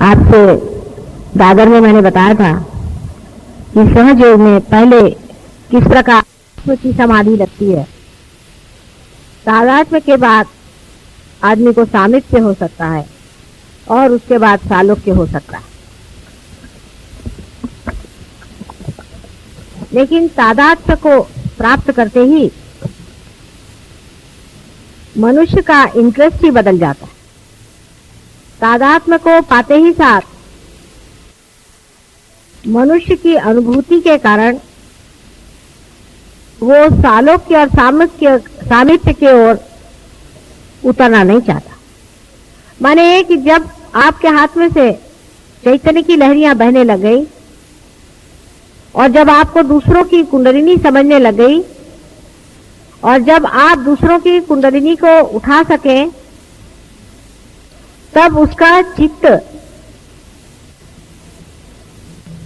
आपसे दादर में मैंने बताया था कि सहयोग में पहले किस प्रकार की समाधि लगती है। तादात्म्य के बाद आदमी को सामिप्य हो सकता है और उसके बाद सालोक्य हो सकता है। लेकिन तादात्म्य को प्राप्त करते ही मनुष्य का इंटरेस्ट ही बदल जाता है। तादात्म्य को पाते ही साथ मनुष्य की अनुभूति के कारण वो सालोक्य और सामिप्य की ओर उतरना नहीं चाहता। माने ये कि जब आपके हाथ में से चैतन्य की लहरियां बहने लग गई और जब आपको दूसरों की कुंडलिनी समझने लग गई और जब आप दूसरों की कुंडलिनी को उठा सकें, तब उसका चित्त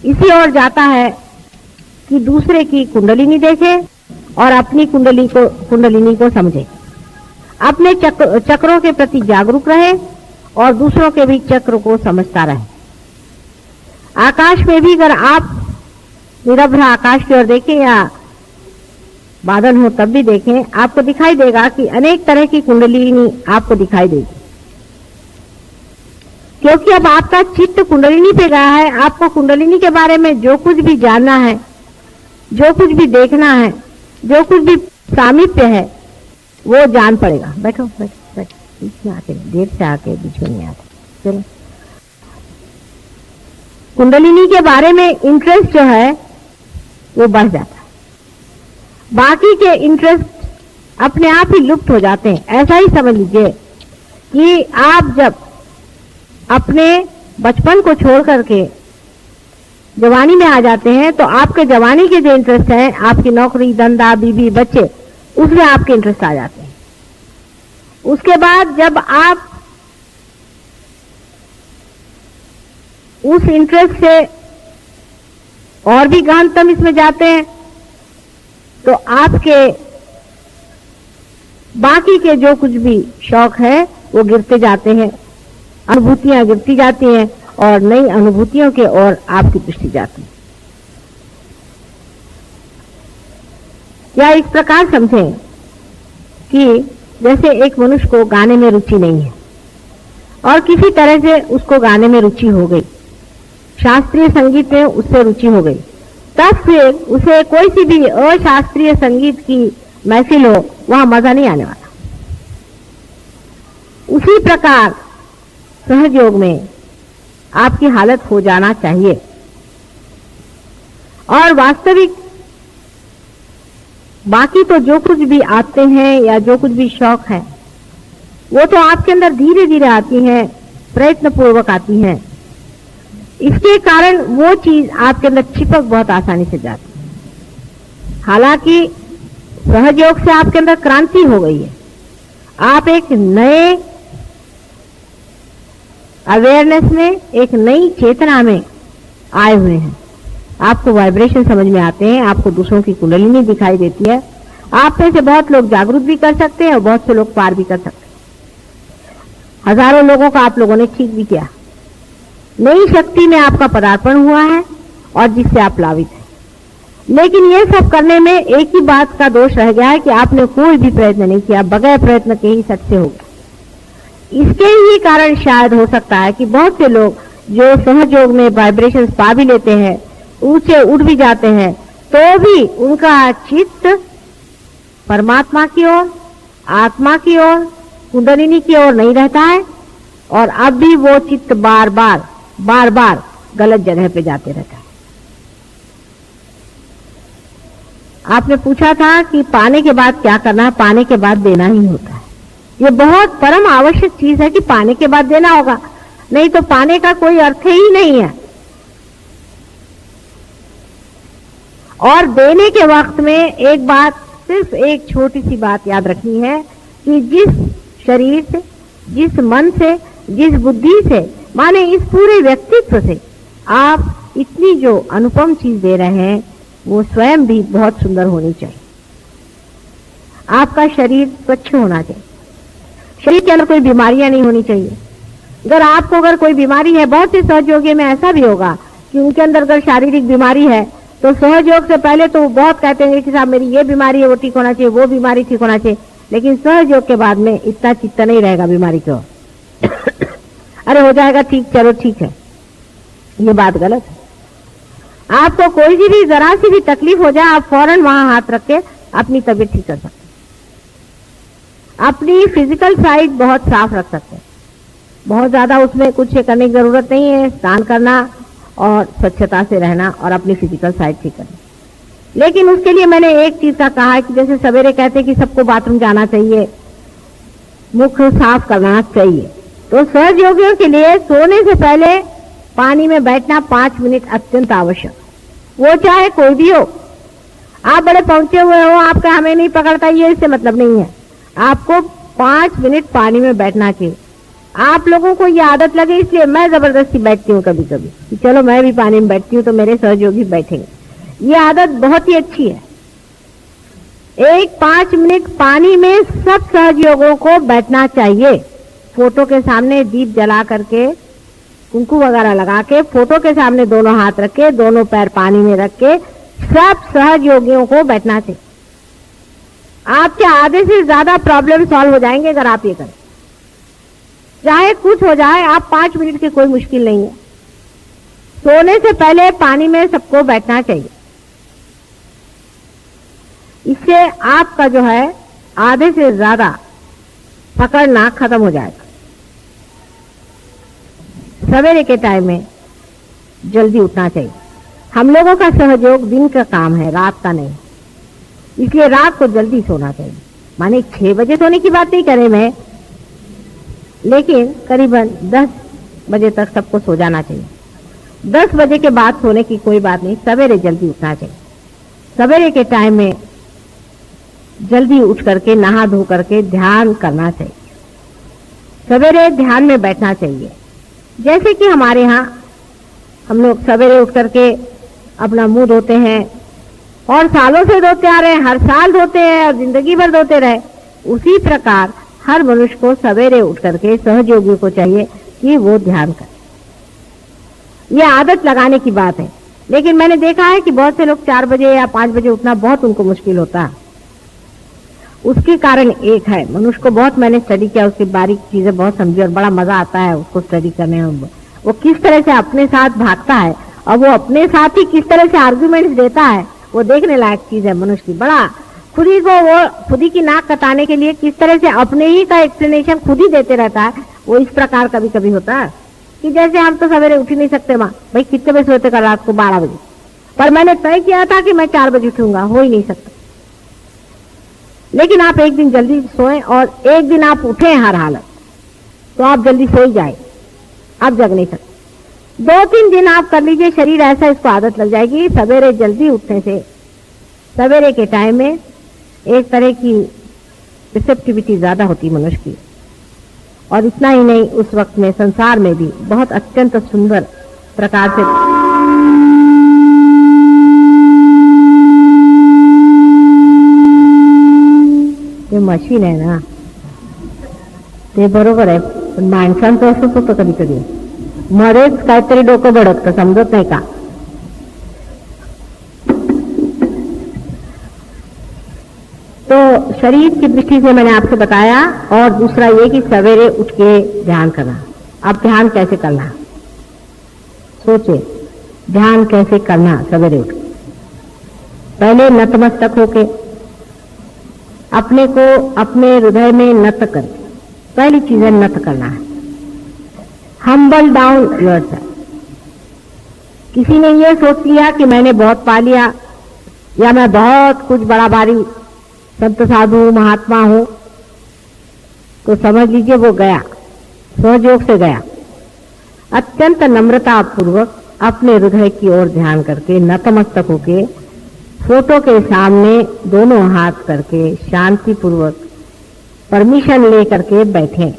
इसी ओर जाता है कि दूसरे की कुंडलिनी देखे और अपनी कुंडलिनी को समझे, अपने चक्रों के प्रति जागरूक रहे और दूसरों के भी चक्र को समझता रहे। आकाश में भी अगर आप निरभ्र आकाश की ओर देखें या बादल हो तब भी देखें, आपको दिखाई देगा कि अनेक तरह की कुंडलिनी आपको दिखाई देगी, क्योंकि अब आपका चित्त कुंडलिनी पे गया है। आपको कुंडलिनी के बारे में जो कुछ भी जानना है, जो कुछ भी देखना है, जो कुछ भी सामीप्य है, वो जान पड़ेगा। बैठो बैठो बैठो, बीच में आके, देर से आके बीच में नहीं आते। चलो, कुंडलिनी के बारे में इंटरेस्ट जो है वो बढ़ जाता है, बाकी के इंटरेस्ट अपने आप ही लुप्त हो जाते हैं। ऐसा ही समझ लीजिए कि आप जब अपने बचपन को छोड़ करके जवानी में आ जाते हैं तो आपके जवानी के जो इंटरेस्ट हैं, आपकी नौकरी, धंधा, बीवी, बच्चे, उसमें आपके इंटरेस्ट आ जाते हैं। उसके बाद जब आप उस इंटरेस्ट से और भी गहनतम इसमें जाते हैं तो आपके बाकी के जो कुछ भी शौक है वो गिरते जाते हैं, अनुभूतियां गिरती जाती हैं और नई अनुभूतियों के ओर आपकी दृष्टि जाती है। या इस प्रकार समझें कि जैसे एक मनुष्य को गाने में रुचि नहीं है और किसी तरह से उसको गाने में रुचि हो गई, शास्त्रीय संगीत में उससे रुचि हो गई, तब फिर उसे कोई सी भी अशास्त्रीय संगीत की महफिल हो, वहां मजा नहीं आने वाला। उसी प्रकार सहयोग में आपकी हालत हो जाना चाहिए। और वास्तविक बाकी तो जो कुछ भी आते हैं या जो कुछ भी शौक है वो तो आपके अंदर धीरे धीरे आती हैं, प्रयत्न पूर्वक आती हैं। इसके कारण वो चीज आपके अंदर चिपक बहुत आसानी से जाती है। हालांकि सहयोग से आपके अंदर क्रांति हो गई है, आप एक नए अवेयरनेस में, एक नई चेतना में आए हुए हैं। आपको वाइब्रेशन समझ में आते हैं, आपको दूसरों की कुंडलिनी दिखाई देती है। आप में से बहुत लोग जागरूक भी कर सकते हैं और बहुत से लोग पार भी कर सकते हैं। हजारों लोगों का आप लोगों ने ठीक भी किया। नई शक्ति में आपका पदार्पण हुआ है और जिससे आप लाभित हैं। लेकिन ये सब करने में एक ही बात का दोष रह गया है कि आपने कोई भी प्रयत्न नहीं किया, बगैर प्रयत्न के ही सट से हो गया। इसके ही कारण शायद हो सकता है कि बहुत से लोग जो सहयोग में वाइब्रेशंस पा भी लेते हैं, ऊंचे उठ भी जाते हैं, तो भी उनका चित्त परमात्मा की ओर, आत्मा की ओर, कुंडलिनी की ओर नहीं रहता है और अब भी वो चित्त बार बार गलत जगह पे जाते रहता है। आपने पूछा था कि पाने के बाद क्या करना है। पाने के बाद देना ही होता है। ये बहुत परम आवश्यक चीज है कि पाने के बाद देना होगा, नहीं तो पाने का कोई अर्थ ही नहीं है। और देने के वक्त में एक बात, सिर्फ एक छोटी सी बात याद रखनी है कि जिस शरीर से, जिस मन से, जिस बुद्धि से, माने इस पूरे व्यक्तित्व से आप इतनी जो अनुपम चीज दे रहे हैं वो स्वयं भी बहुत सुंदर होनी चाहिए। आपका शरीर स्वच्छ होना चाहिए, शरीर के अंदर कोई बीमारियां नहीं होनी चाहिए, अगर कोई बीमारी है, बहुत से सहयोगी में ऐसा भी होगा कि उनके अंदर अगर शारीरिक बीमारी है तो सहयोग से पहले तो बहुत कहते हैं कि साहब मेरी ये बीमारी है, वो ठीक होना चाहिए, वो बीमारी ठीक होना चाहिए, लेकिन सहयोग के बाद में इतना चित्त नहीं रहेगा बीमारी को। अरे हो जाएगा ठीक, चलो ठीक है, ये बात गलत है। आपको कोई सी भी जरा सी भी तकलीफ हो जाए, आप फौरन वहां हाथ रख के अपनी तबीयत ठीक कर सकते हैं, अपनी फिजिकल साइड बहुत साफ रख सकते हैं। बहुत ज्यादा उसमें कुछ करने की जरूरत नहीं है, स्नान करना और स्वच्छता से रहना और अपनी फिजिकल साइड ठीक करना। लेकिन उसके लिए मैंने एक चीज का कहा है कि जैसे सवेरे कहते हैं कि सबको बाथरूम जाना चाहिए, मुख साफ करना चाहिए, तो सहयोगियों के लिए सोने से पहले पानी में बैठना 5 मिनट अत्यंत आवश्यक, वो चाहे कोई भी हो। आप बड़े पहुंचे हुए हो, आपका हमें नहीं पकड़ता, ये इससे मतलब नहीं है। आपको 5 मिनट पानी में बैठना चाहिए। आप लोगों को ये आदत लगे इसलिए मैं जबरदस्ती बैठती हूँ कभी कभी कि चलो मैं भी पानी में बैठती हूँ तो मेरे सहयोगी बैठेंगे। ये आदत बहुत ही अच्छी है। एक 5 मिनट पानी में सब सहयोगों को बैठना चाहिए। फोटो के सामने दीप जला करके, कुंकू वगैरह लगा के, फोटो के सामने दोनों हाथ रख के, दोनों पैर पानी में रख के सब सहयोगियों को बैठना चाहिए। आपके आधे से ज्यादा प्रॉब्लम सॉल्व हो जाएंगे अगर आप ये करें। चाहे कुछ हो जाए, आप 5 मिनट की कोई मुश्किल नहीं है। सोने से पहले पानी में सबको बैठना चाहिए। इससे आपका जो है आधे से ज्यादा पकड़ना खत्म हो जाएगा। सवेरे के टाइम में जल्दी उठना चाहिए। हम लोगों का सहयोग दिन का काम है, रात का नहीं, इसलिए रात को जल्दी सोना चाहिए। माने 6 बजे सोने की बात नहीं करे मैं, लेकिन करीबन 10 बजे तक सबको सो जाना चाहिए। 10 बजे के बाद सोने की कोई बात नहीं, सवेरे जल्दी उठना चाहिए। सवेरे के टाइम में जल्दी उठ करके नहा धो करके ध्यान करना चाहिए। सवेरे ध्यान में बैठना चाहिए। जैसे कि हमारे यहाँ हम लोग सवेरे उठ करके अपना मुंह धोते हैं और सालों से धोते आ रहे हैं, हर साल धोते हैं और जिंदगी भर धोते रहे, उसी प्रकार हर मनुष्य को सवेरे उठ करके सहयोगियों को चाहिए कि वो ध्यान करे। ये आदत लगाने की बात है। लेकिन मैंने देखा है कि बहुत से लोग 4 बजे या 5 बजे उठना बहुत उनको मुश्किल होता है। उसके कारण एक है, मनुष्य को बहुत मैंने स्टडी किया, उसकी बारीक चीजें बहुत समझी और बड़ा मजा आता है उसको स्टडी करने में। वो किस तरह से अपने साथ भागता है और वो अपने साथ ही किस तरह से आर्गुमेंट्स देता है, वो देखने लायक चीज है मनुष्य की। बड़ा खुद ही को वो खुद ही की नाक कटाने के लिए किस तरह से अपने ही का एक्सप्लेनेशन खुद ही देते रहता है। वो इस प्रकार कभी कभी होता है कि जैसे हम तो सवेरे उठ ही नहीं सकते, माँ भाई कितने बजे सोते कर, रात को 12 बजे, पर मैंने तय किया था कि मैं 4 बजे उठूंगा, हो ही नहीं सकता। लेकिन आप एक दिन जल्दी सोएं और एक दिन आप उठे हर हालत, तो आप जल्दी सो ही जाए, आप जग नहीं सकते। 2-3 दिन आप कर लीजिए, शरीर ऐसा इसको आदत लग जाएगी। सवेरे जल्दी उठने से सवेरे के टाइम में एक तरह की रिसेप्टिविटी ज्यादा होती मनुष्य की, और इतना ही नहीं, उस वक्त में संसार में भी बहुत अत्यंत सुंदर प्रकार से ते मशीन आहे ना, ते बरोबर आहे, पण माणसांचं असंच होतं कधी कधी, मध्येच काहीतरी डोकं भडकतं, समजत नाही का। तो शरीर की दृष्टि से मैंने आपसे बताया, और दूसरा ये कि सवेरे उठ के ध्यान करना। अब ध्यान कैसे करना, सोचे ध्यान कैसे करना। सवेरे उठ पहले नतमस्तक होके अपने को अपने हृदय में नत कर, पहली चीज है नत करना है। Humble down yourself. किसी ने ये सोच लिया कि मैंने बहुत पा लिया या मैं बहुत कुछ बड़ा भारी संत साधु महात्मा हूं, तो समझ लीजिए वो गया, सहयोग से गया। अत्यंत नम्रता पूर्वक अपने हृदय की ओर ध्यान करके नतमस्तक होके फोटो के सामने दोनों हाथ करके शांति पूर्वक परमिशन ले करके बैठे।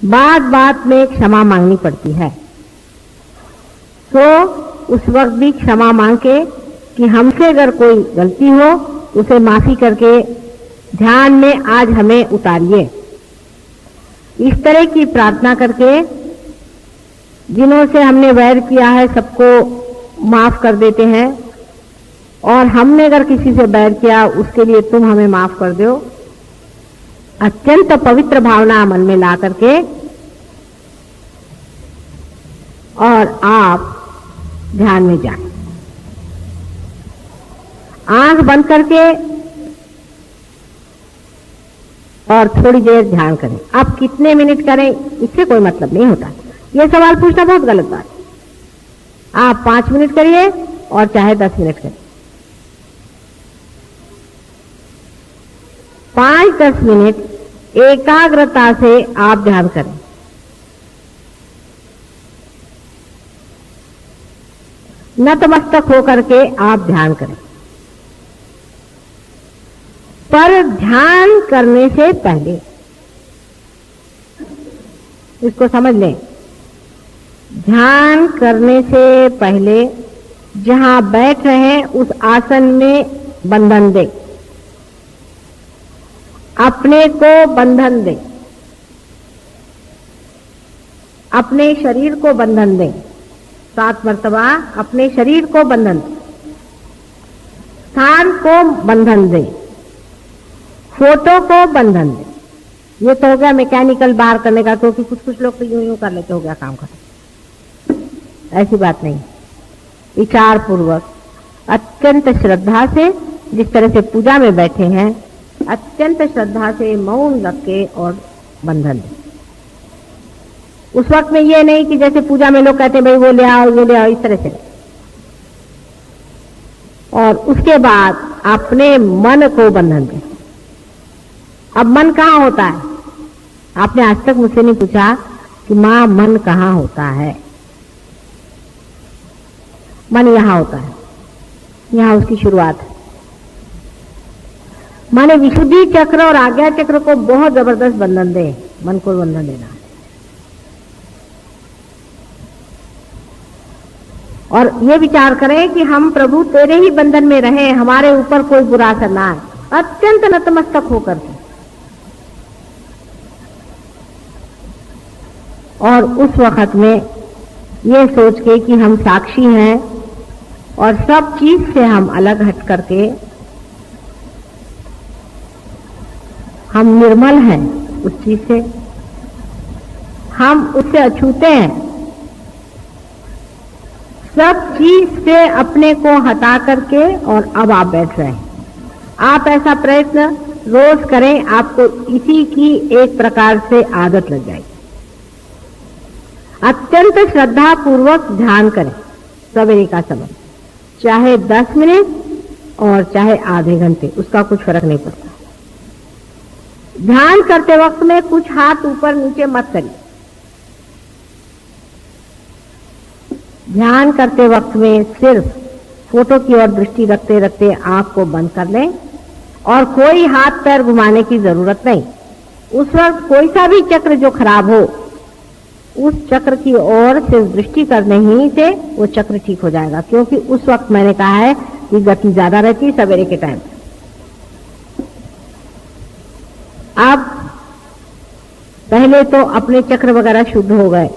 बात बात में क्षमा मांगनी पड़ती है, तो उस वक्त भी क्षमा मांग के कि हमसे अगर कोई गलती हो उसे माफी करके ध्यान में आज हमें उतारिए। इस तरह की प्रार्थना करके जिन्हों से हमने वैर किया है सबको माफ कर देते हैं, और हमने अगर किसी से वैर किया उसके लिए तुम हमें माफ कर दो, अत्यंत पवित्र भावना मन में ला करके और आप ध्यान में जाएं। आंख बंद करके और थोड़ी देर ध्यान करें। आप कितने मिनट करें इससे कोई मतलब नहीं होता, यह सवाल पूछना बहुत गलत बात है। आप 5 मिनट करिए और चाहे 10 मिनट करिए, 5-10 मिनट एकाग्रता से आप ध्यान करें। नतमस्तक होकर के आप ध्यान करें। पर ध्यान करने से पहले इसको समझ लें, ध्यान करने से पहले जहां बैठ रहे हैं उस आसन में बंधन दें, अपने को बंधन दें, अपने शरीर को बंधन दें। 7 मर्तबा अपने शरीर को बंधन दें, स्थान को बंधन दें, फोटो को बंधन दें। ये तो हो गया मैकेनिकल बाहर करने का, क्योंकि कुछ लोग तो यूं कर लेते, हो गया काम खत्म। ऐसी बात नहीं, विचार पूर्वक अत्यंत श्रद्धा से, जिस तरह से पूजा में बैठे हैं, अत्यंत श्रद्धा से मौन रख के और बंधन दें। उस वक्त में ये नहीं कि जैसे पूजा में लोग कहते हैं भाई वो ले आओ ये ले आओ, इस तरह से। और उसके बाद अपने मन को बंधन दें। अब मन कहाँ होता है? आपने आज तक मुझसे नहीं पूछा कि मां मन कहाँ होता है। मन यहां होता है, यहां उसकी शुरुआत है। माने विशुद्धि चक्र और आज्ञा चक्र को बहुत जबरदस्त बंधन दे, मन को बंधन देना है। और ये विचार करें कि हम प्रभु तेरे ही बंधन में रहें, हमारे ऊपर कोई बुरा असर ना आए, अत्यंत नतमस्तक होकर के। और उस वक्त में ये सोच के कि हम साक्षी हैं और सब चीज से हम अलग हट करके हम निर्मल हैं, उस चीज से हम उससे अछूते हैं। सब चीज से अपने को हटा करके और अब आप बैठ रहे हैं। आप ऐसा प्रयत्न रोज करें, आपको इसी की एक प्रकार से आदत लग जाएगी। अत्यंत श्रद्धा पूर्वक ध्यान करें सवेरे का समय, चाहे 10 मिनट और चाहे आधे घंटे, उसका कुछ फर्क नहीं पड़ता। ध्यान करते वक्त में कुछ हाथ ऊपर नीचे मत करिए। ध्यान करते वक्त में सिर्फ फोटो की ओर दृष्टि रखते रखते आंख को बंद कर लें और कोई हाथ पैर घुमाने की जरूरत नहीं। उस वक्त कोई सा भी चक्र जो खराब हो, उस चक्र की ओर सिर्फ दृष्टि करने ही से वो चक्र ठीक हो जाएगा, क्योंकि उस वक्त मैंने कहा है कि गति ज्यादा रहती है सवेरे के टाइम। अब पहले तो अपने चक्र वगैरह शुद्ध हो गए,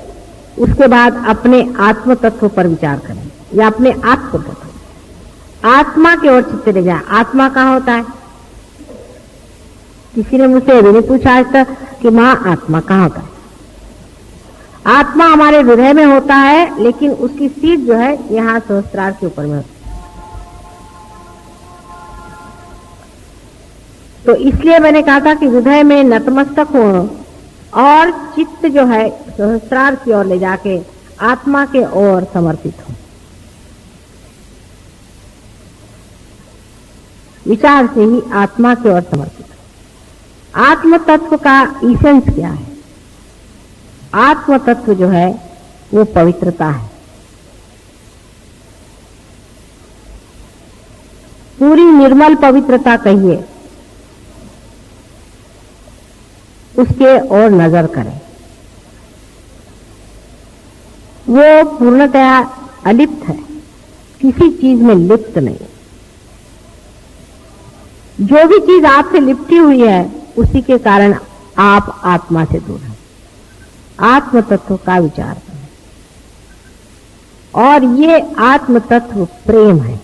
उसके बाद अपने आत्म तत्व पर विचार करें या अपने आत्म तत्व, आत्मा की ओर चित्त ले जाए। आत्मा कहाँ होता है? किसी ने मुझसे अभी नहीं पूछा आज तक कि मां आत्मा कहाँ होता है। आत्मा हमारे हृदय में होता है, लेकिन उसकी सीट जो है यहाँ सहस्त्रार के ऊपर में होती है। तो इसलिए मैंने कहा था कि हृदय में नतमस्तक हो और चित्त जो है सहस्त्रार की ओर ले जाके आत्मा के ओर समर्पित हो। विचार से ही आत्मा की ओर समर्पित हो। आत्म तत्व का इसेंस क्या है? आत्म तत्व जो है वो पवित्रता है। पूरी निर्मल पवित्रता कहिए, उसके ओर नजर करें। वो पूर्णतया अलिप्त है, किसी चीज में लिप्त नहीं। जो भी चीज आपसे लिपटी हुई है उसी के कारण आप आत्मा से दूर हैं। आत्म तत्व का विचार करें। और ये आत्म तत्व प्रेम है।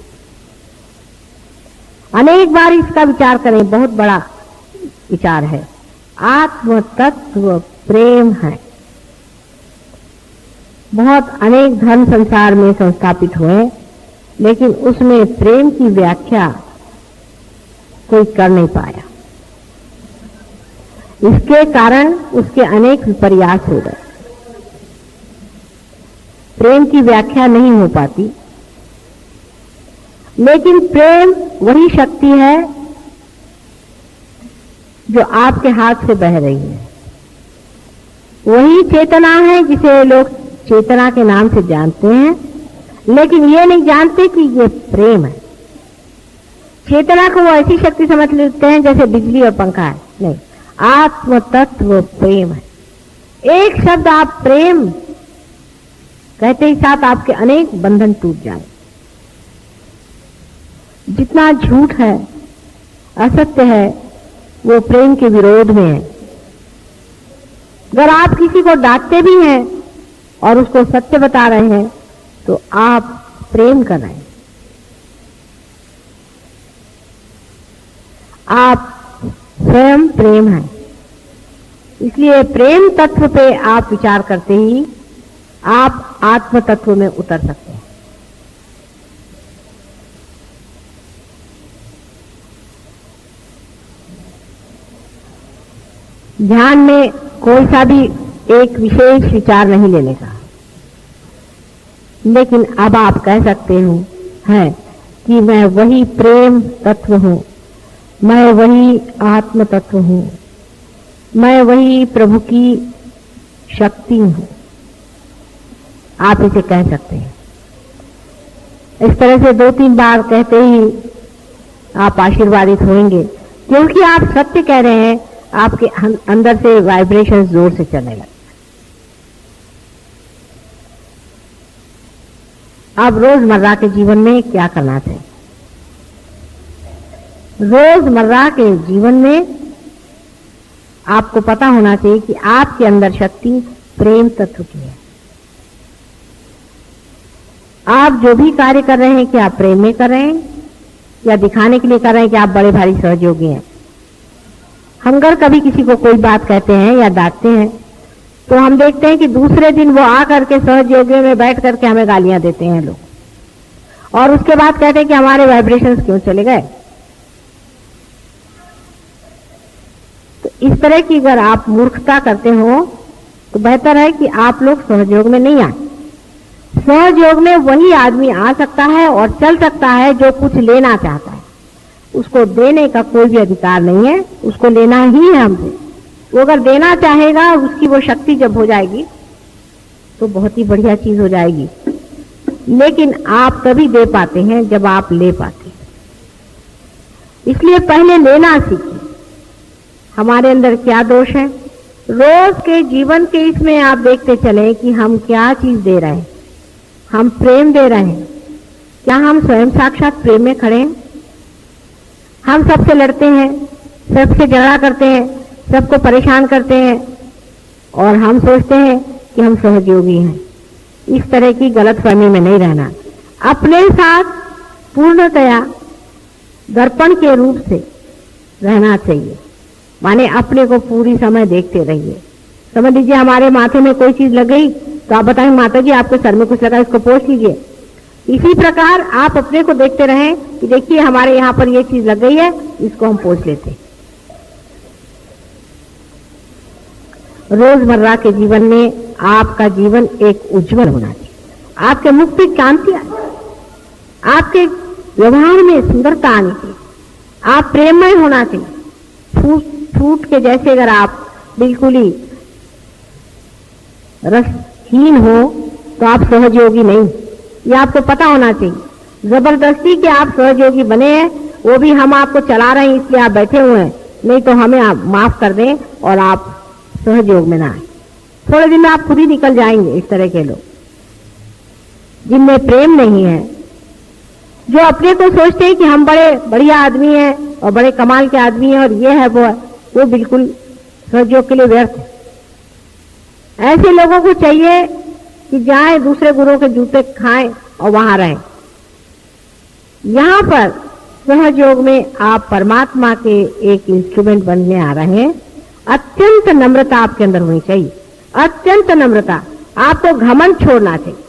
अनेक बार इसका विचार करें, बहुत बड़ा विचार है। आत्म तत्व प्रेम है। बहुत अनेक धर्म संसार में संस्थापित हुए, लेकिन उसमें प्रेम की व्याख्या कोई कर नहीं पाया। इसके कारण उसके अनेक विपर्यास हो गए। प्रेम की व्याख्या नहीं हो पाती। लेकिन प्रेम वही शक्ति है जो आपके हाथ से बह रही है। वही चेतना है जिसे लोग चेतना के नाम से जानते हैं, लेकिन ये नहीं जानते कि ये प्रेम है। चेतना को वो ऐसी शक्ति समझ लेते हैं जैसे बिजली और पंखा है। नहीं, आत्म तत्व प्रेम है। एक शब्द आप प्रेम कहते ही साथ आपके अनेक बंधन टूट जाए। जितना झूठ है, असत्य है, वो प्रेम के विरोध में है। अगर आप किसी को डांटते भी हैं और उसको सत्य बता रहे हैं तो आप प्रेम कर रहे हैं। आप स्वयं प्रेम है। इसलिए प्रेम तत्व पे आप विचार करते ही आप आत्म तत्व में उतर सकते हैं। ध्यान में कोई सा भी एक विशेष विचार नहीं लेने का, लेकिन अब आप कह सकते हो हैं कि मैं वही प्रेम तत्व हूं, मैं वही आत्म तत्व हूं, मैं वही प्रभु की शक्ति हूं। आप इसे कह सकते हैं। इस तरह से 2-3 बार कहते ही आप आशीर्वादित होंगे, क्योंकि आप सत्य कह रहे हैं। आपके अंदर से वाइब्रेशन जोर से चलने लगे। अब रोजमर्रा के जीवन में क्या करना चाहिए? रोजमर्रा के जीवन में आपको पता होना चाहिए कि आपके अंदर शक्ति प्रेम तत्व की है। आप जो भी कार्य कर रहे हैं, क्या आप प्रेम में कर रहे हैं या दिखाने के लिए कर रहे हैं कि आप बड़े भारी सहयोगी हैं? हम अगर कभी किसी को कोई बात कहते हैं या डांटते हैं तो हम देखते हैं कि दूसरे दिन वो आकर के सहयोगियों में बैठ करके हमें गालियां देते हैं लोग, और उसके बाद कहते हैं कि हमारे वाइब्रेशंस क्यों चले गए। तो इस तरह की अगर आप मूर्खता करते हो तो बेहतर है कि आप लोग सहयोग में नहीं आए। सहयोग में वही आदमी आ सकता है और चल सकता है जो कुछ लेना चाहता है। उसको देने का कोई भी अधिकार नहीं है, उसको लेना ही है हमसे। वो अगर देना चाहेगा, उसकी वो शक्ति जब हो जाएगी तो बहुत ही बढ़िया चीज हो जाएगी। लेकिन आप तभी दे पाते हैं जब आप ले पाते हैं। इसलिए पहले लेना सीखिए। हमारे अंदर क्या दोष है? रोज के जीवन के इसमें आप देखते चले कि हम क्या चीज दे रहे हैं। हम प्रेम दे रहे हैं। क्या हम स्वयं साक्षात प्रेम में खड़े हैं? हम सबसे लड़ते हैं, सबसे झगड़ा करते हैं, सबको परेशान करते हैं और हम सोचते हैं कि हम सहयोगी हैं। इस तरह की गलतफहमी में नहीं रहना। अपने साथ पूर्णतया दर्पण के रूप से रहना चाहिए। माने अपने को पूरी समय देखते रहिए। समझ लीजिए हमारे माथे में कोई चीज लग गई तो आप बताएं, माता जी आपके सर में कुछ लगा, इसको पोंछ लीजिए। इसी प्रकार आप अपने को देखते रहें कि देखिए हमारे यहाँ पर ये चीज लग गई है, इसको हम पोंछ लेते हैं। रोजमर्रा के जीवन में आपका जीवन एक उज्जवल होना चाहिए। आपके मुख पे कांति आए, आपके व्यवहार में सुंदरता आनी चाहिए, आप प्रेममय होना चाहिए। फूट के जैसे अगर आप बिल्कुल ही रसहीन हो तो आप सहयोगी नहीं, ये आपको पता होना चाहिए। जबरदस्ती के आप सहयोगी बने हैं, वो भी हम आपको चला रहे हैं इसलिए आप बैठे हुए हैं, नहीं तो हमें आप माफ कर दें और आप सहयोग में ना आए। थोड़े दिन में आप खुद ही निकल जाएंगे। इस तरह के लोग जिनमें प्रेम नहीं है, जो अपने को सोचते हैं कि हम बड़े बढ़िया आदमी हैं और बड़े कमाल के आदमी हैं और ये है वो है, वो बिल्कुल सहयोग के लिए व्यर्थ है। ऐसे लोगों को चाहिए कि जाए दूसरे गुरुओं के जूते खाएं और वहां रहें। यहां पर सहज योग में आप परमात्मा के एक इंस्ट्रूमेंट बनने आ रहे हैं। अत्यंत नम्रता आपके अंदर होनी चाहिए, अत्यंत नम्रता। आपको घमंड छोड़ना चाहिए।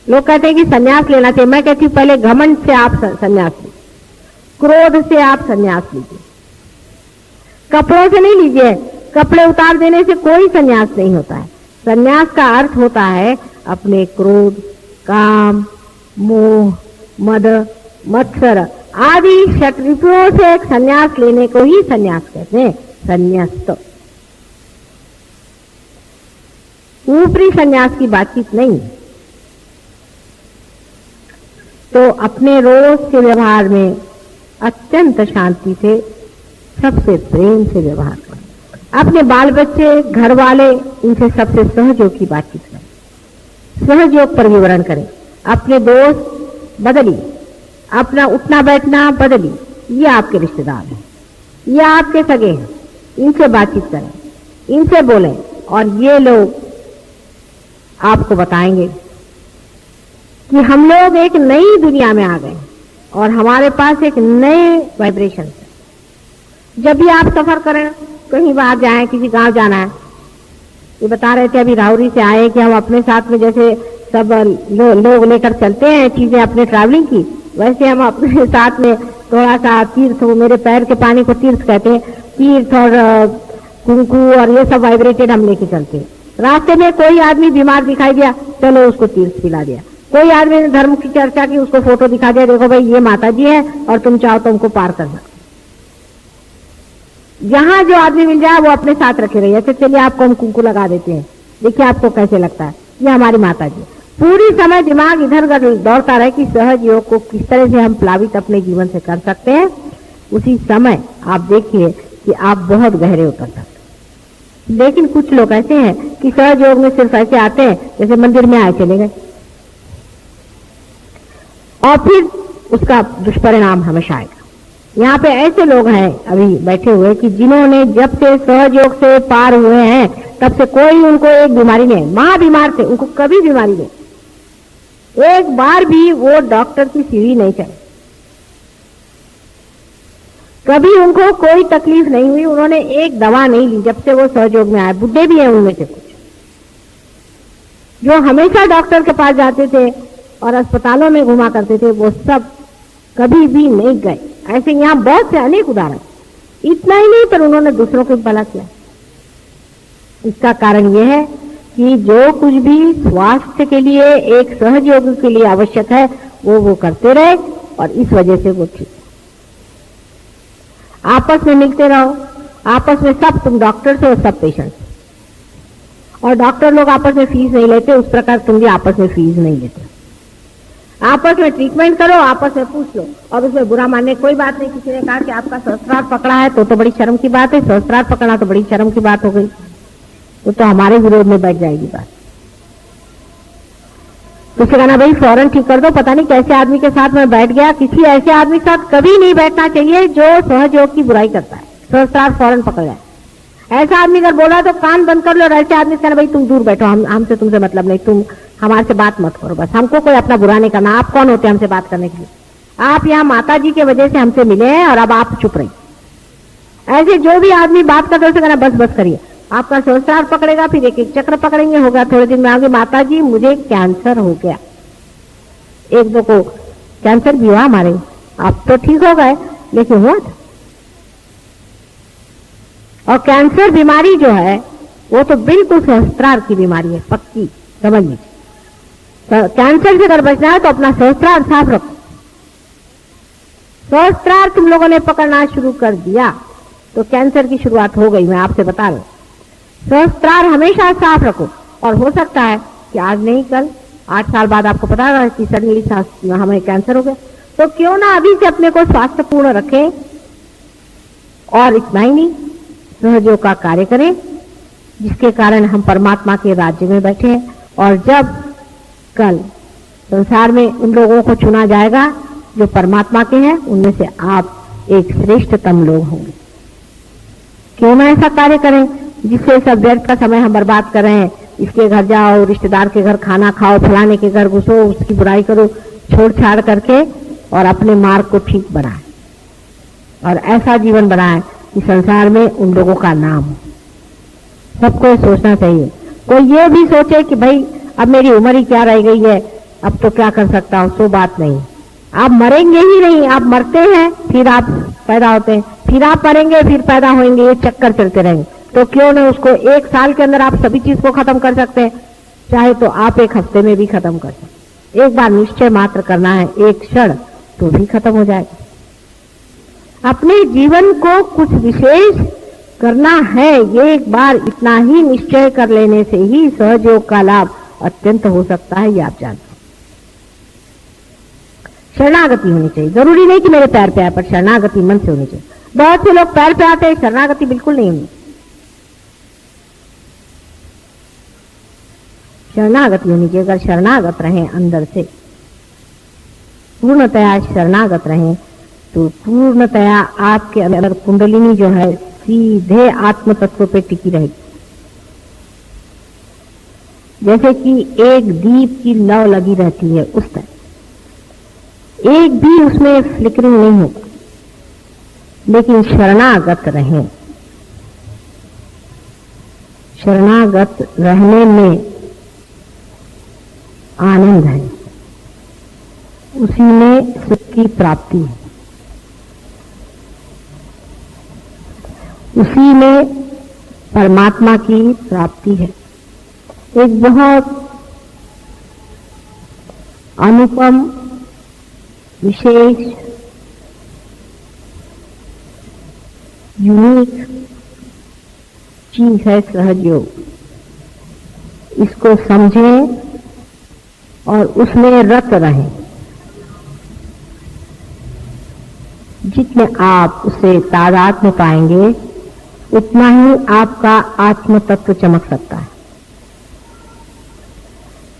लोग कहते हैं कि संन्यास लेना चाहिए, मैं कहती हूँ पहले घमंड से आप संन्यास लीजिए, क्रोध से आप संन्यास लीजिए, कपड़ों से नहीं लीजिए। कपड़े उतार देने से कोई संन्यास नहीं होता है। संन्यास का अर्थ होता है अपने क्रोध, काम, मोह, मद, मत्सर आदि षट्रिपुओं से एक संन्यास लेने को ही संन्यास कहते हैं। संन्यास्त ऊपरी संन्यास की बातचीत नहीं। तो अपने रोज के व्यवहार में अत्यंत शांति से, सबसे प्रेम से व्यवहार करें। अपने बाल बच्चे, घर वाले, इनसे सबसे सहयोग की बातचीत करें, सहयोग पर विवरण करें। अपने दोस्त बदलिए, अपना उठना बैठना बदलिए। ये आपके रिश्तेदार हैं, ये आपके सगे हैं, इनसे बातचीत करें, इनसे बोलें और ये लोग आपको बताएंगे कि हम लोग एक नई दुनिया में आ गए और हमारे पास एक नए वाइब्रेशन है। जब भी आप सफर करें, कहीं बाहर जाएं, किसी गांव जाना है, ये बता रहे थे अभी राहुरी से आए कि हम अपने साथ में जैसे सब लोग लेकर चलते हैं चीजें अपने ट्रैवलिंग की, वैसे हम अपने साथ में थोड़ा सा तीर्थ, वो मेरे पैर के पानी को तीर्थ कहते हैं, तीर्थ और कुंकू और ये सब वाइब्रेटेड हम लेके चलते हैं। रास्ते में कोई आदमी बीमार दिखाई दिया, चलो उसको तीर्थ पिला दिया। कोई आदमी ने धर्म की चर्चा की, उसको फोटो दिखा दिया, देखो भाई ये माता जी है और तुम चाहो तो उनको पार कर सकते। जहां जो आदमी मिल जाए वो अपने साथ रखे रहिए। अच्छा चलिए आपको हम कुंकू लगा देते हैं, देखिए आपको कैसे लगता है, ये हमारी माता जी। पूरी समय दिमाग इधर उधर दौड़ता रहे कि सहज योग को किस तरह से हम प्लावित अपने जीवन से कर सकते हैं। उसी समय आप देखिए कि आप बहुत गहरे उतर सकते हैं। लेकिन कुछ लोग ऐसे हैं कि सहज योग में सिर्फ ऐसे आते हैं जैसे मंदिर में आए चले गए, और फिर उसका दुष्परिणाम हमेशा आएगा। यहाँ पे ऐसे लोग हैं अभी बैठे हुए कि जिन्होंने जब से सहज योग से पार हुए हैं तब से कोई उनको एक बीमारी नहीं, मां बीमार थे, उनको कभी बीमारी नहीं, एक बार भी वो डॉक्टर की सीढ़ी नहीं चढ़े, कभी उनको कोई तकलीफ नहीं हुई, उन्होंने एक दवा नहीं ली जब से वो सहज योग में आए। बुढ़े भी हैं उनमें से कुछ जो हमेशा डॉक्टर के पास जाते थे और अस्पतालों में घुमा करते थे, वो सब कभी भी नहीं गए। ऐसे यहां बहुत से अनेक उदाहरण। इतना ही नहीं पर उन्होंने दूसरों को भला किया। इसका कारण यह है कि जो कुछ भी स्वास्थ्य के लिए, एक सहज योग के लिए आवश्यक है वो करते रहे और इस वजह से वो ठीक। आपस में मिलते रहो, आपस में सब, तुम डॉक्टर्स हो सब पेशेंट्स, और डॉक्टर लोग आपस में फीस नहीं लेते, उस प्रकार तुम भी आपस में फीस नहीं लेते। आपस में ट्रीटमेंट करो, आपस में पूछ लो, और उसमें बुरा मानने कोई बात नहीं। किसी ने कहा कि आपका सहस्त्रार पकड़ा है तो बड़ी शर्म की बात है, सहस्त्रार पकड़ा तो बड़ी शर्म की बात हो गई, तो हमारे विरोध में बैठ जाएगी बात। तो कहना भाई फौरन ठीक कर दो, पता नहीं कैसे आदमी के साथ में बैठ गया। किसी ऐसे आदमी के साथ कभी नहीं बैठना चाहिए जो सहज योग की बुराई करता है, सहस्त्रार फौरन पकड़ जाए। ऐसा आदमी अगर बोला तो कान बंद कर लो, और ऐसे आदमी कहना भाई तुम दूर बैठो, हमसे तुमसे मतलब नहीं, तुम हमारे से बात मत करो, बस हमको कोई अपना बुरा नहीं करना। आप कौन होते हैं हमसे बात करने के लिए? आप यहाँ माता जी के वजह से हमसे मिले हैं और अब आप चुप रहिए। ऐसे जो भी आदमी बात करते उसे कहना बस बस करिए। आपका सहस्त्रार पकड़ेगा, फिर एक एक चक्र पकड़ेंगे, होगा थोड़े दिन में आगे माता जी मुझे कैंसर हो गया। एक दो को कैंसर भी हुआ हमारे, आप तो ठीक हो गए लेकिन हुआ था। और कैंसर बीमारी जो है वो तो बिल्कुल सहस्त्रार की बीमारी है, पक्की, समझ लीजिए। तो कैंसर से अगर बचना है तो अपना सहस्त्रार साफ रखो। सहस्त्रार तुम लोगों ने पकड़ना शुरू कर दिया तो कैंसर की शुरुआत हो गई, मैं आपसे बता रहा हूं। सहस्त्रार हमेशा साफ रखो, और हो सकता है कि आज नहीं कल 8 साल बाद आपको पता है कि सडनली हमें कैंसर हो गया, तो क्यों ना अभी से अपने को स्वास्थ्यपूर्ण रखें। और इतना ही नहीं, सहयोग का कार्य करें जिसके कारण हम परमात्मा के राज्य में बैठे हैं। और जब कल संसार में उन लोगों को चुना जाएगा जो परमात्मा के हैं, उनमें से आप एक श्रेष्ठतम लोग होंगे। क्यों ना ऐसा कार्य करें जिससे सब व्यर्थ का समय हम बर्बाद कर रहे हैं, इसके घर जाओ, रिश्तेदार के घर खाना खाओ, फलाने के घर घुसो, उसकी बुराई करो, छोड़ छाड़ करके और अपने मार्ग को ठीक बनाए और ऐसा जीवन बनाए कि संसार में उन लोगों का नाम हो। सबको सोचना चाहिए। कोई ये भी सोचे कि भाई अब मेरी उम्र ही क्या रह गई है, अब तो क्या कर सकता हूं, सो बात नहीं। आप मरेंगे ही नहीं, आप मरते हैं फिर आप पैदा होते हैं, फिर आप मरेंगे फिर पैदा होंगे, ये चक्कर चलते रहेंगे। तो क्यों ना उसको 1 साल के अंदर आप सभी चीज को खत्म कर सकते हैं, चाहे तो आप 1 हफ्ते में भी खत्म कर सकते। एक बार निश्चय मात्र करना है, एक क्षण तो भी खत्म हो जाएगा। अपने जीवन को कुछ विशेष करना है, ये एक बार इतना ही निश्चय कर लेने से ही सहयोग का लाभ अत्यंत हो सकता है, ये आप जानते हैं। शरणागति होनी चाहिए, जरूरी नहीं कि मेरे पैर पे आए, पर शरणागति मन से होनी चाहिए। बहुत से लोग पैर पे आते हैं, शरणागति बिल्कुल नहीं होनी। शरणागति होनी चाहिए। अगर शरणागत रहें अंदर से, पूर्णतया शरणागत रहें, तो पूर्णतया आपके अंदर कुंडलिनी जो है सीधे आत्म तत्व पे टिकी रहेगी। जैसे कि एक दीप की लौ लगी रहती है, उस तरह एक भी उसमें फ्लिकरिंग नहीं होगा। लेकिन शरणागत रहें, शरणागत रहने में आनंद है, उसी में सुख की प्राप्ति है, उसी में परमात्मा की प्राप्ति है। एक बहुत अनुपम विशेष यूनिक चीज है सहयोग। इसको समझें और उसमें रत रहें। जितने आप उसे तादाद में पाएंगे, उतना ही आपका आत्म तत्व चमक सकता है।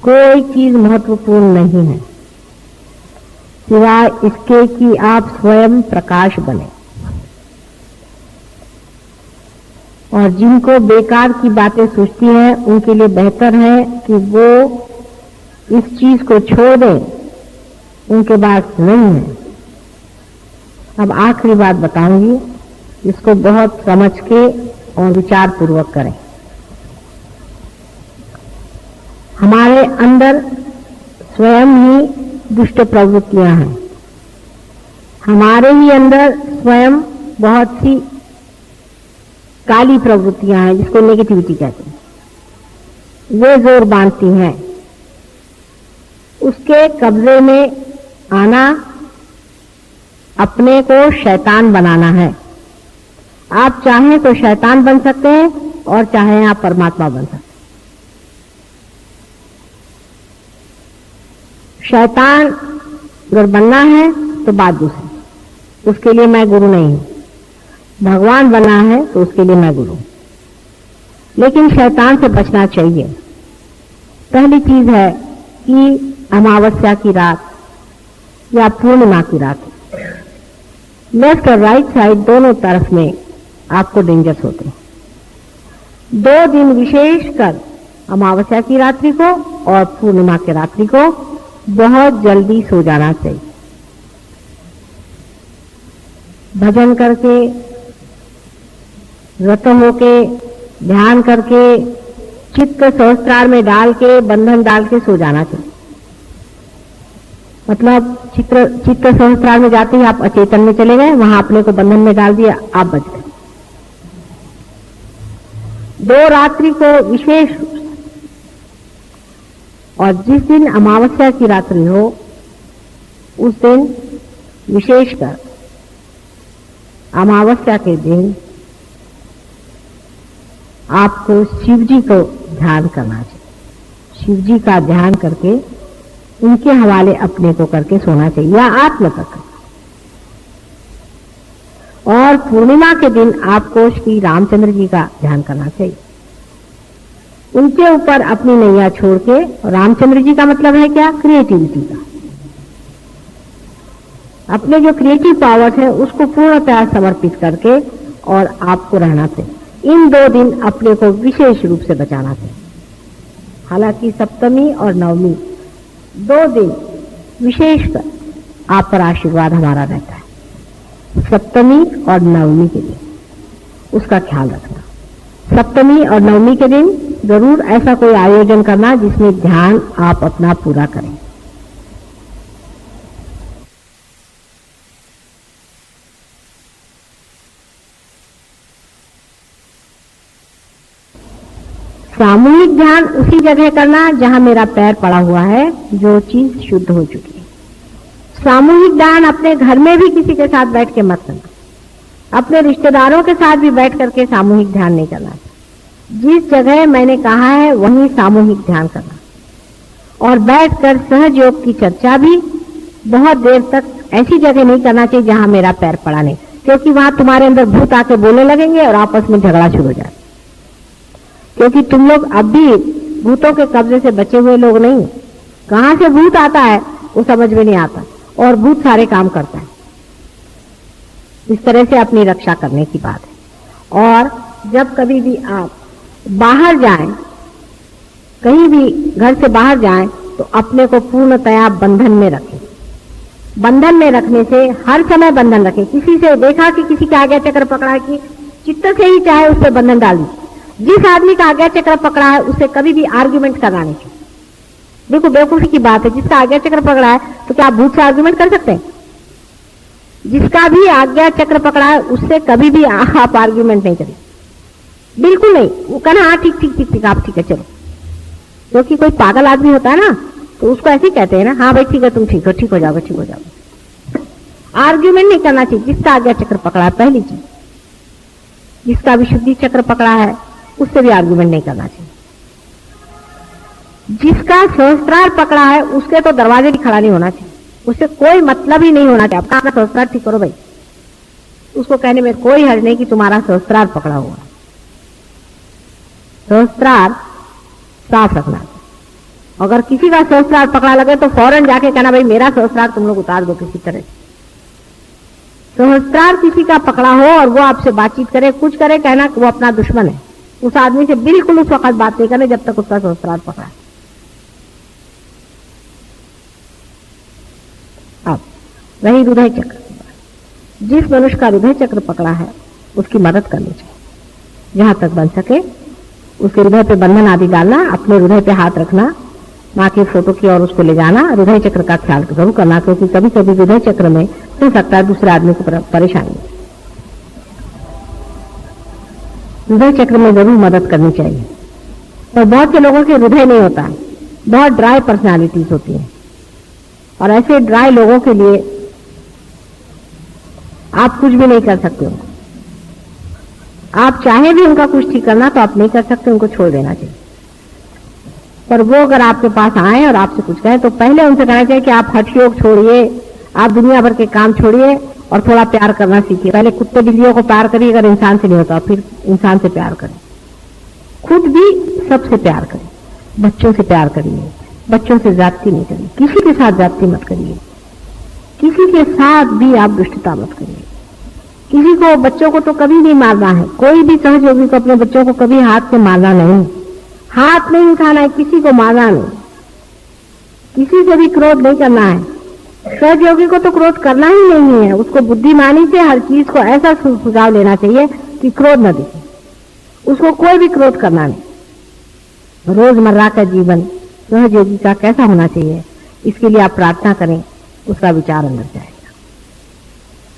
कोई चीज महत्वपूर्ण नहीं है सिवाय इसके कि आप स्वयं प्रकाश बने। और जिनको बेकार की बातें सोचती हैं, उनके लिए बेहतर है कि वो इस चीज को छोड़ दें, उनके पास नहीं है। अब आखिरी बात बताऊंगी, इसको बहुत समझ के और विचार पूर्वक करें। हमारे अंदर स्वयं ही दुष्ट प्रवृत्तियां हैं। हमारे ही अंदर स्वयं बहुत सी काली प्रवृत्तियां हैं, जिसको नेगेटिविटी कहते हैं। वे जोर बांधती हैं। उसके कब्जे में आना अपने को शैतान बनाना है। आप चाहें तो शैतान बन सकते हैं और चाहें आप परमात्मा बन सकते हैं। शैतान अगर बनना है तो बात दूसरी, उसके लिए मैं गुरु नहीं हूं। भगवान बना है तो उसके लिए मैं गुरु। लेकिन शैतान से बचना चाहिए। पहली चीज है कि अमावस्या की रात या पूर्णिमा की रात, लेफ्ट और राइट साइड दोनों तरफ में आपको डेंजर्स होते हैं। 2 दिन विशेष कर अमावस्या की रात्रि को और पूर्णिमा की रात्रि को बहुत जल्दी सो जाना चाहिए। भजन करके, व्रत होके, ध्यान करके, चित्त सहस्त्रार में डाल के, बंधन डाल के सो जाना चाहिए। मतलब चित्त सहस्त्रार में जाते ही आप अचेतन में चले गए, वहां अपने को बंधन में डाल दिया, आप बच गए। 2 रात्रि को विशेष, और जिस दिन अमावस्या की रात्रि हो उस दिन विशेषकर अमावस्या के दिन आपको शिव जी को ध्यान करना चाहिए। शिव जी का ध्यान करके उनके हवाले अपने को करके सोना चाहिए, या आत्म तक। और पूर्णिमा के दिन आपको श्री रामचंद्र जी का ध्यान करना चाहिए। उनके ऊपर अपनी नैया छोड़ के, रामचंद्र जी का मतलब है क्या? क्रिएटिविटी का। अपने जो क्रिएटिव पावर्स है उसको पूर्णतः समर्पित करके और आपको रहना चाहिए। इन 2 दिन अपने को विशेष रूप से बचाना चाहिए। हालांकि सप्तमी और नवमी 2 दिन विशेषकर आप पर आशीर्वाद हमारा रहता है। सप्तमी और नवमी के दिन उसका ख्याल रखना। सप्तमी और नवमी के दिन जरूर ऐसा कोई आयोजन करना जिसमें ध्यान आप अपना पूरा करें। सामूहिक ध्यान उसी जगह करना जहां मेरा पैर पड़ा हुआ है, जो चीज शुद्ध हो चुकी है। सामूहिक ध्यान अपने घर में भी किसी के साथ बैठ के मत करना। अपने रिश्तेदारों के साथ भी बैठ करके सामूहिक ध्यान नहीं करना। जिस जगह मैंने कहा है वहीं सामूहिक ध्यान करना। और बैठकर सहज योग की चर्चा भी बहुत देर तक ऐसी जगह नहीं करना चाहिए जहां मेरा पैर पड़ा नहीं, क्योंकि वहां तुम्हारे अंदर भूत आके बोलने लगेंगे और आपस में झगड़ा शुरू हो जाए। क्योंकि तुम लोग अब भी भूतों के कब्जे से बचे हुए लोग नहीं। कहां से भूत आता है वो समझ में नहीं आता, और भूत सारे काम करता है। इस तरह से अपनी रक्षा करने की बात है। और जब कभी भी आप बाहर जाएं, कहीं भी घर से बाहर जाएं, तो अपने को पूर्णतया बंधन में रखें। बंधन में रखने से हर समय बंधन रखें। किसी से देखा कि किसी का आज्ञा चक्र पकड़ा कि चित्त से ही चाहे उस पर बंधन डाल दीजिए। जिस आदमी का आज्ञा चक्र पकड़ा है उससे कभी भी आर्ग्यूमेंट करना नहीं चाहिए। देखो बेवकूफी की बात है, जिसका आज्ञा चक्र पकड़ा है तो क्या आप भूत से आर्ग्यूमेंट कर सकते हैं? जिसका भी आज्ञा चक्र पकड़ा है उससे कभी भी आप आर्ग्यूमेंट नहीं करें, बिल्कुल नहीं। वो कहना हाँ ठीक ठीक ठीक ठीक आप ठीक है चलो। क्योंकि कोई पागल आदमी होता है ना तो उसको ऐसे ही कहते हैं ना, हाँ भाई ठीक है तुम ठीक हो जाओगे ठीक हो जाओगे। आर्ग्यूमेंट नहीं करना चाहिए। जिसका आज्ञा चक्र पकड़ा है, पहली चीज, जिसका विशुद्धि चक्र पकड़ा है उससे भी आर्ग्यूमेंट नहीं करना चाहिए। जिसका सहस्त्रार पकड़ा है उसके तो दरवाजे भी खड़ा नहीं होना चाहिए, उससे कोई मतलब ही नहीं होना चाहिए। आपका अपना सहस्त्रार ठीक करो भाई, उसको कहने में कोई हर्ज नहीं कि तुम्हारा सहस्त्रार पकड़ा हुआ। सहस्त्रार साफ रखना। अगर किसी का सहस्त्रार पकड़ा लगे तो फौरन जाके कहना भाई मेरा सहस्त्रार तुम लोग उतार दो किसी तरह। सहस्त्रार किसी का पकड़ा हो और वो आपसे बातचीत करे, कुछ करे, कहना कि वो अपना दुश्मन है। उस आदमी से बिल्कुल उस वक्त बात नहीं करनी जब तक उसका सहस्त्रार पकड़ा है। अब वही हृदय चक्र, जिस मनुष्य का हृदय चक्र पकड़ा है उसकी मदद करनी चाहिए। जहां तक बन सके उसके हृदय पे बंधन आदि डालना, अपने हृदय पे हाथ रखना, माँ की फोटो की ओर उसको ले जाना, हृदय चक्र का ख्याल जरूर करना, क्योंकि कभी कभी हृदय चक्र में हो सकता है दूसरे आदमी को परेशानी। हृदय चक्र में जरूर मदद करनी चाहिए। और बहुत से लोगों के हृदय नहीं होता है, बहुत ड्राई पर्सनालिटीज होती है, और ऐसे ड्राई लोगों के लिए आप कुछ भी नहीं कर सकते हो। आप चाहे भी उनका कुछ ठीक करना तो आप नहीं कर सकते, उनको छोड़ देना चाहिए। पर वो अगर आपके पास आए और आपसे कुछ कहें तो पहले उनसे कहना चाहिए कि आप हठ योग छोड़िए, आप दुनिया भर के काम छोड़िए और थोड़ा प्यार करना सीखिए। पहले कुत्ते बिल्लियों को प्यार करिए, अगर इंसान से नहीं होता फिर इंसान से प्यार करें। खुद भी सबसे प्यार करें, बच्चों से प्यार करिए, बच्चों से ज्यादती नहीं करिए, किसी के साथ ज्यादती मत करिए, किसी के साथ भी आप दुष्टता मत करिए। किसी को, बच्चों को तो कभी नहीं मारना है। कोई भी सहज योगी को अपने बच्चों को कभी हाथ से मारना नहीं, हाथ नहीं उठाना है, किसी को मारना नहीं, किसी से भी क्रोध नहीं करना है। सहज योगी को तो क्रोध करना ही नहीं है, उसको बुद्धिमानी से हर चीज को ऐसा सुझाव लेना चाहिए कि क्रोध न दिखे, उसको कोई भी क्रोध करना नहीं। रोजमर्रा का जीवन सहज योगी का कैसा होना चाहिए, इसके लिए आप प्रार्थना करें, उसका विचार अंदर जाएगा।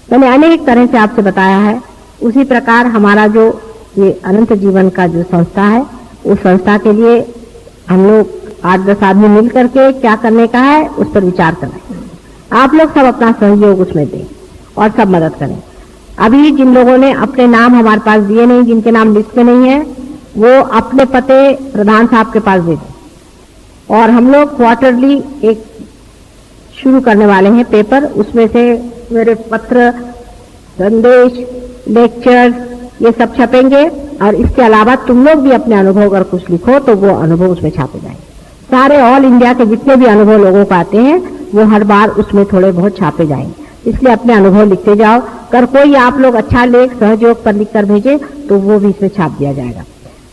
मैंने अनेक तरह से आपसे बताया है। उसी प्रकार हमारा जो ये अनंत जीवन का जो संस्था है, उस संस्था के लिए हम लोग 8-10 आदमी मिल करके क्या करने का है उस पर विचार करें। आप लोग सब अपना सहयोग उसमें दें और सब मदद करें। अभी जिन लोगों ने अपने नाम हमारे पास दिए नहीं, जिनके नाम लिस्ट में नहीं है, वो अपने पते प्रधान साहब के पास दे दें। और हम लोग क्वार्टरली एक शुरू करने वाले हैं पेपर, उसमें से मेरे पत्र, संदेश, लेक्चर्स ये सब छपेंगे। और इसके अलावा तुम लोग भी अपने अनुभव अगर कुछ लिखो तो वो अनुभव उसमें छापे जाएंगे। सारे ऑल इंडिया के जितने भी अनुभव लोगों को आते हैं वो हर बार उसमें थोड़े बहुत छापे जाएंगे। इसलिए अपने अनुभव लिखते जाओ। अगर कोई आप लोग अच्छा लेख सहयोग पर लिख कर भेजे तो वो भी इसमें छाप दिया जाएगा।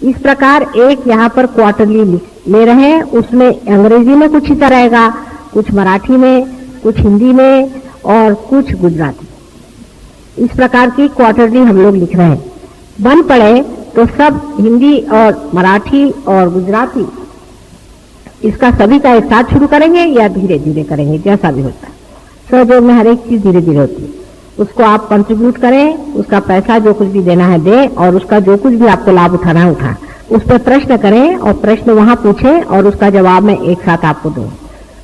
इस प्रकार एक यहाँ पर क्वार्टरली ले रहे हैं, उसमें अंग्रेजी में कुछ हिस्सा रहेगा, कुछ मराठी में, कुछ हिंदी में और कुछ गुजराती। इस प्रकार की क्वार्टरली हम लोग लिख रहे हैं। बन पड़े तो सब हिंदी और मराठी और गुजराती इसका सभी का एक साथ शुरू करेंगे या धीरे धीरे करेंगे, जैसा भी होता है। सहयोग में हर एक चीज धीरे धीरे होती है। उसको आप कंट्रीब्यूट करें, उसका पैसा जो कुछ भी देना है दें, और उसका जो कुछ भी आपको लाभ उठाना है उठाएं। उस पर प्रश्न करें और प्रश्न वहां पूछें और उसका जवाब मैं एक साथ आपको दूं।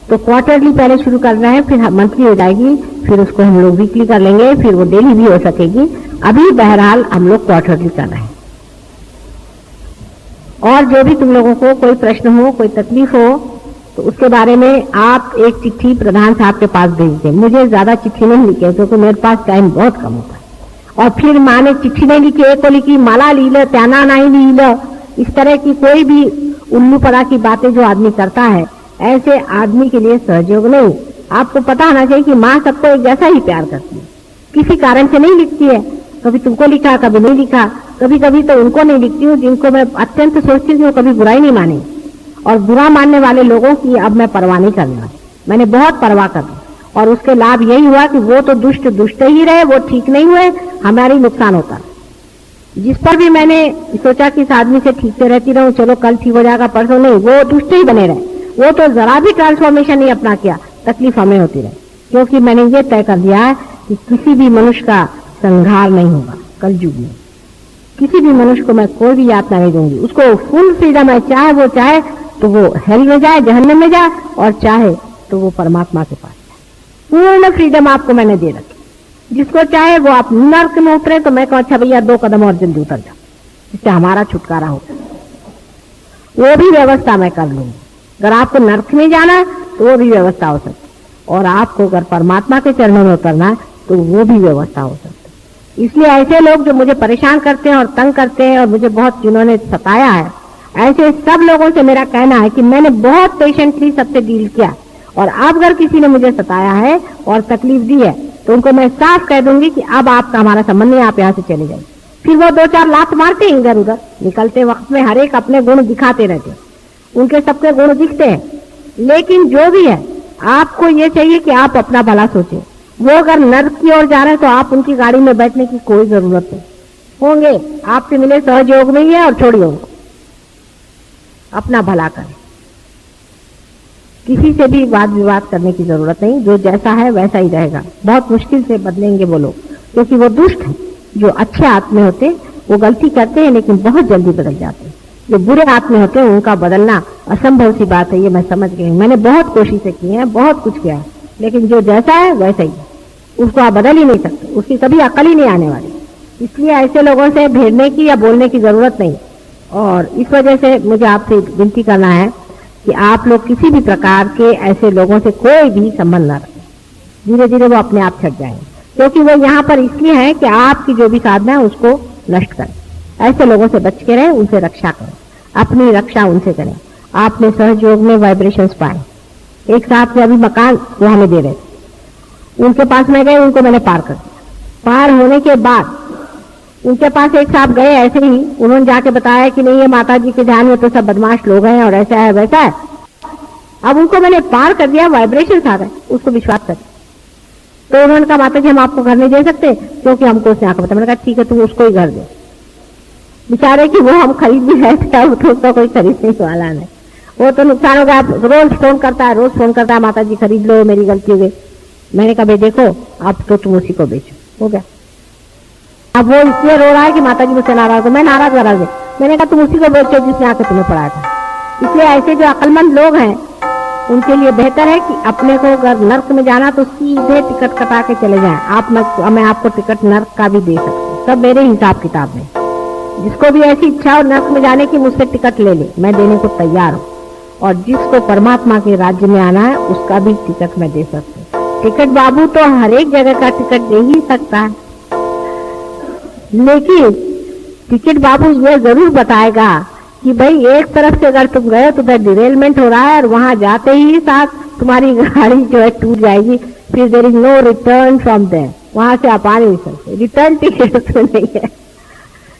तो क्वार्टरली पहले शुरू कर रहे हैं, फिर मंथली हो जाएगी, फिर उसको हम लोग वीकली कर लेंगे, फिर वो डेली भी हो सकेगी। अभी बहरहाल हम लोग क्वार्टरली कर रहे हैं। और जो भी तुम लोगों को कोई प्रश्न हो, कोई तकलीफ हो, तो उसके बारे में आप एक चिट्ठी प्रधान साहब के पास भेज दें। मुझे ज्यादा चिट्ठी नहीं लिखे क्योंकि मेरे पास टाइम बहुत कम होता है। और फिर माँ ने चिट्ठी नहीं लिखी, एक को लिखी माला लील त्याना नहीं लील, इस तरह की कोई भी उल्लू पड़ा की बातें जो आदमी करता है, ऐसे आदमी के लिए सहयोग नहीं। आपको पता होना चाहिए कि माँ सबको एक जैसा ही प्यार करती है, किसी कारण से नहीं लिखती है। कभी तुमको लिखा, कभी नहीं लिखा, कभी कभी तो उनको नहीं लिखती हूँ जिनको मैं अत्यंत सोचती हूँ कभी बुराई नहीं माने। और बुरा मानने वाले लोगों की अब मैं परवाह नहीं करने वाली, मैंने बहुत परवाह कर दी। और उसके लाभ यही हुआ कि वो तो दुष्ट दुष्ट ही रहे, वो ठीक नहीं हुए, हमारी नुकसान होता। जिस पर भी मैंने सोचा कि इस आदमी से ठीक से रहती रहूं, चलो कल ठीक हो जाएगा, परसों नहीं, वो दुष्ट ही बने रहे। वो तो जरा भी ट्रांसफॉर्मेशन नहीं अपना किया, तकलीफ हमें होती रही। क्योंकि मैंने ये तय कर दिया है कि किसी भी मनुष्य का संहार नहीं होगा कलयुग में। किसी भी मनुष्य को मैं कोई भी यातना नहीं दूंगी। उसको फुल फ्रीडम है, चाहे वो चाहे तो वो हेल में जाए, जहन्नम में जाए, और चाहे तो वो परमात्मा के पास जाए। पूर्ण फ्रीडम आपको मैंने दे रखी। जिसको चाहे वो आप नर्क में उतरे तो मैं कहूं अच्छा भैया 2 कदम और जल्दी उतर जाओ, जिससे हमारा छुटकारा हो। वो भी व्यवस्था मैं कर लूंगी। अगर आपको नर्क में जाना है तो वो भी व्यवस्था हो सकती, और आपको अगर परमात्मा के चरणों में उतरना है तो वो भी व्यवस्था हो सकती। इसलिए ऐसे लोग जो मुझे परेशान करते हैं और तंग करते हैं और मुझे बहुत जिन्होंने सताया है, ऐसे सब लोगों से मेरा कहना है कि मैंने बहुत पेशेंटली सबसे डील किया। और अब अगर किसी ने मुझे सताया है और तकलीफ दी है तो उनको मैं साफ कह दूंगी कि अब आपका हमारा संबंध नहीं, आप यहाँ से चले जाइए। फिर वो 2-4 लात मारते हैं इधर उधर, निकलते वक्त में हर एक अपने गुण दिखाते रहते हैं, उनके सबके गुण दिखते हैं। लेकिन जो भी है आपको ये चाहिए कि आप अपना भला सोचें। वो अगर नर्क की ओर जा रहे हैं तो आप उनकी गाड़ी में बैठने की कोई जरूरत नहीं। होंगे आपसे मिले सहयोग में ही है, और छोड़िए उनको, अपना भला करें। किसी से भी वाद विवाद करने की जरूरत नहीं, जो जैसा है वैसा ही रहेगा। बहुत मुश्किल से बदलेंगे वो लोग, क्योंकि वो दुष्ट हैं। जो अच्छे आत्मे होते वो गलती करते हैं लेकिन बहुत जल्दी बदल जाते हैं। जो बुरे आत्मे होते हैं उनका बदलना असंभव सी बात है, ये मैं समझ गई। मैंने बहुत कोशिशें की हैं, बहुत कुछ किया है, लेकिन जो जैसा है वैसा ही है, उसको आप बदल ही नहीं सकते, उसकी कभी अकल ही नहीं आने वाली। इसलिए ऐसे लोगों से भिड़ने की या बोलने की जरूरत नहीं। और इस वजह से मुझे आपसे विनती करना है कि आप लोग किसी भी प्रकार के ऐसे लोगों से कोई भी संबंध न रखें। धीरे धीरे वो अपने आप छट जाएंगे, क्योंकि वो यहाँ पर इसलिए है कि आपकी जो भी साधना है उसको नष्ट करें। ऐसे लोगों से बच के रहें, उनसे रक्षा करें, अपनी रक्षा उनसे करें। आपने सहयोग में वाइब्रेशंस पाए। एक साथ में अभी मकान वो हमें दे रहे थे, उनके पास मैं गई, उनको मैंने पार कर दिया। पार होने के बाद उनके पास एक साहब गए, ऐसे ही उन्होंने जाके बताया कि नहीं ये माता जी के ध्यान में तो सब बदमाश लोग हैं और ऐसा है वैसा है। अब उनको मैंने पार कर दिया, वाइब्रेशन आ गए, उसको विश्वास कर। तो उन्होंने कहा माता जी हम आपको घर नहीं दे सकते क्योंकि हमको उसने आकर बताया। मैंने कहा ठीक है तुम उसको ही घर दो। बेचारे कि वो हम खरीद भी रहे थे, उसको कोई खरीदने वाला नहीं, वो तो नुकसान हो गया। रोज फोन करता है, रोज फोन करता है, माता जी खरीद लो, मेरी गलती हो गई। मैंने कहा भाई देखो अब तो तुम उसी को बेचो, हो गया। अब वो इसलिए रो रहा है कि माता जी मुझसे नाराज हो। मैं नाराज नाराज है, मैंने कहा तुम उसी को बेचो जिसने आकर तुम्हें पढ़ाया था। इसलिए ऐसे जो अक्लमंद लोग हैं उनके लिए बेहतर है कि अपने को अगर नर्क में जाना तो सीधे टिकट कटा के चले जाएं। आप मैं आपको टिकट नर्क का भी दे सकती हूँ, सब मेरे हिसाब किताब में। जिसको भी ऐसी इच्छा हो नर्क में जाने की मुझसे टिकट ले ले, मैं देने को तैयार हूँ। और जिसको परमात्मा के राज्य में आना है उसका भी टिकट मैं दे सकती हूँ। टिकट बाबू तो हर एक जगह का टिकट दे ही सकता है, लेकिन टिकट बाबू ये जरूर बताएगा कि भाई एक तरफ से अगर तुम गए तो उधर डिरेलमेंट हो रहा है और वहां जाते ही साथ तुम्हारी गाड़ी जो है टूट जाएगी, फिर there is no return from there, वहां से आप आ नहीं सकते, रिटर्न टिकट तो नहीं है।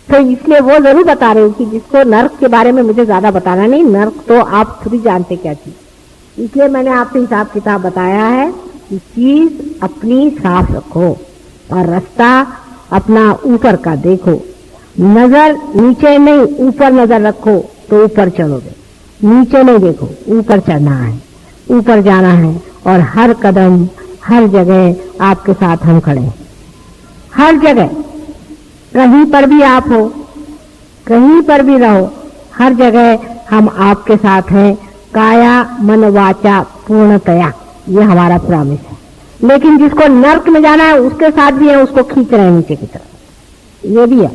तो इसलिए वो जरूर बता रहे हो कि जिसको नर्क के बारे में मुझे ज्यादा बताना नहीं, नर्क तो आप खुद ही जानते क्या चीज। इसलिए मैंने आपसे हिसाब किताब बताया है कि चीज अपनी साफ रखो और रास्ता अपना ऊपर का देखो। नजर नीचे नहीं, ऊपर नजर रखो तो ऊपर चढ़ोगे। नीचे नहीं देखो, ऊपर चढ़ना है, ऊपर जाना है। और हर कदम हर जगह आपके साथ हम खड़े हैं, हर जगह। कहीं पर भी आप हो, कहीं पर भी रहो, हर जगह हम आपके साथ हैं। काया मन वाचा पूर्णतया, ये हमारा प्रॉमिस है। लेकिन जिसको नर्क में जाना है उसके साथ भी है, उसको खींच रहे हैं नीचे की तरफ, ये भी है।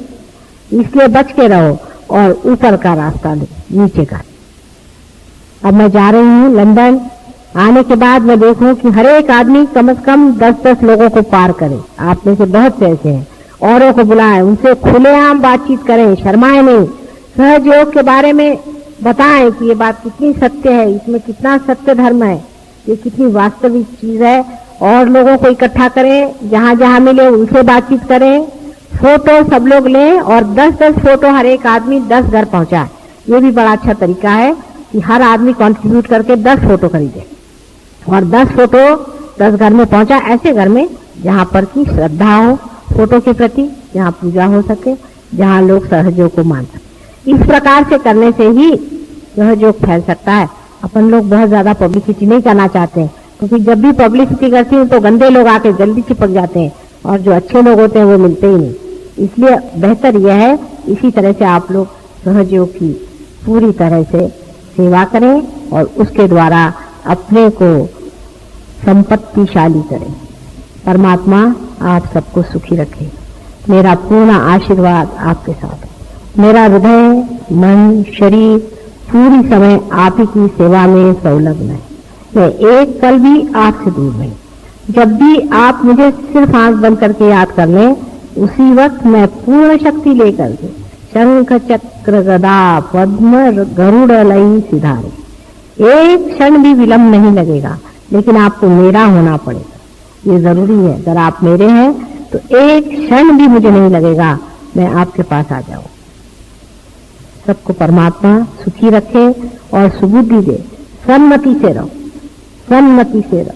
इसलिए बच के रहो और ऊपर का रास्ता लो, नीचे का। अब मैं जा रही हूँ लंदन। आने के बाद मैं देखूं कि हर एक आदमी कम से कम 10-10 लोगों को पार करे। आप में से बहुत से ऐसे हैं, औरों को बुलाएं, उनसे खुलेआम बातचीत करें, शर्माएं नहीं। सहज योग के बारे में बताएं कि ये बात कितनी सत्य है, इसमें कितना सत्य धर्म है, ये कितनी वास्तविक चीज है। और लोगों को इकट्ठा करें, जहां जहां मिले उनसे बातचीत करें। फोटो सब लोग लें और 10-10 फोटो हर एक आदमी 10 घर पहुंचाए। ये भी बड़ा अच्छा तरीका है कि हर आदमी कंट्रीब्यूट करके 10 फोटो खरीदे और 10 फोटो 10 घर में पहुंचा। ऐसे घर में जहां पर की श्रद्धा हो फोटो के प्रति, जहां पूजा हो सके, जहां लोग सहयोग को मान सके। इस प्रकार से करने से ही सहयोग फैल सकता है। अपन लोग बहुत ज्यादा पब्लिसिटी नहीं करना चाहते हैं, क्योंकि जब भी पब्लिसिटी करती हूँ तो गंदे लोग आके जल्दी चिपक जाते हैं और जो अच्छे लोग होते हैं वो मिलते ही नहीं। इसलिए बेहतर यह है इसी तरह से आप लोग सहयोग की पूरी तरह से सेवा करें और उसके द्वारा अपने को संपत्तिशाली करें। परमात्मा आप सबको सुखी रखे। मेरा पूर्ण आशीर्वाद आपके साथ है। मेरा हृदय, मन, शरीर पूरी समय आप ही की सेवा में संलग्न है। मैं एक पल भी आपसे दूर नहीं। जब भी आप मुझे सिर्फ आंख बंद करके याद कर लें, उसी वक्त मैं पूर्ण शक्ति लेकर के शंख चक्र गदा पद्म गरुड़ लई सिधारे। एक क्षण भी विलंब नहीं लगेगा, लेकिन आपको मेरा होना पड़ेगा। ये जरूरी है। अगर आप मेरे हैं तो एक क्षण भी मुझे नहीं लगेगा, मैं आपके पास आ जाऊं। सबको परमात्मा सुखी रखे और सुबुद्धि दे। सन्मति से रहो, सन्मति से रहो।